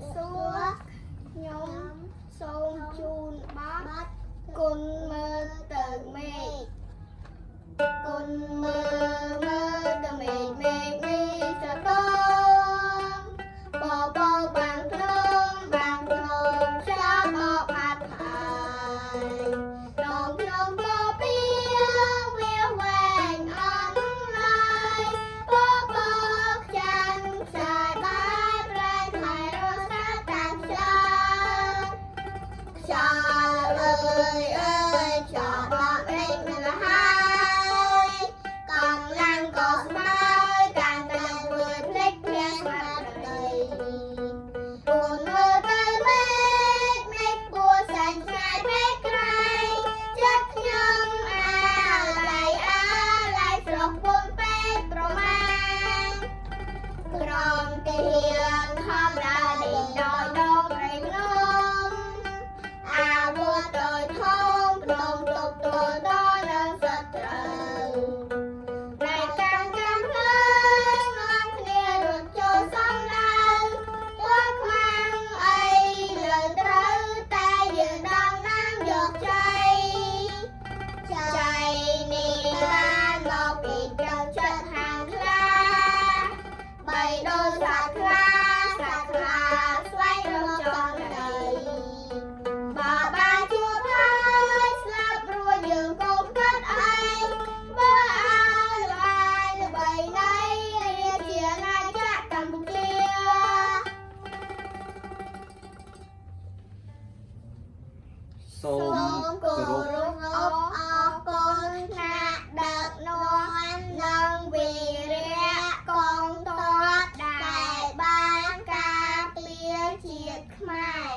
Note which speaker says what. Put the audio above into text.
Speaker 1: សួរខ្ញុំសូមជូនបទគុណមើលទៅមេឃគុណមើលទៅមេឃនេះស្រទងបបបាំងក្នុងចាំបបផាត់ហើយក្នុងក៏ពីវាវែងអន់ឡើយបបខ្ចាន់ខ្ចាយបាយប្រែថែរសាតាមខ្ចាល់អើយខ្ចាល់បបរេចមិនហើយកំឡាំងក៏ស្មើកាន់តែធ្វើភ្លេចភ្លាំងស្មារតីគុណមើលទៅមេឃគួរសាច់ឆ្ងាយពេកក្រៃចិត្តខ្ញុំអាឡ័យស្រស់ពុនពេកប្រមាណក្រំទានធម្មតានេះដោយដងព្រៃភ្នំអាវុធដោយធំភ្នំទប់ទល់ដល់នឹងសត្រូវតែកម្មភ្លើងនាំគ្នារត់ចូលសំដៅពួកខ្មាំងអីលើត្រូវតែយើងដំណាំយកជ័យនេះបានមកពីទឹកចិត្តហាងខ្លាបីដូចសត្វខ្លាស្វែងរកចង់ណីបើបានជួបហើយស្លាប់រួចយើងកុំគិតអីបើឲ្យល្បីនៃរាជាណាចក្រកម្ពុជា
Speaker 2: សូមគោរព
Speaker 1: អរគុណថ្នាក់ដឹកនាំនិងវីរៈកងទ័ពដែលបានការពារជាតិខ្មែរ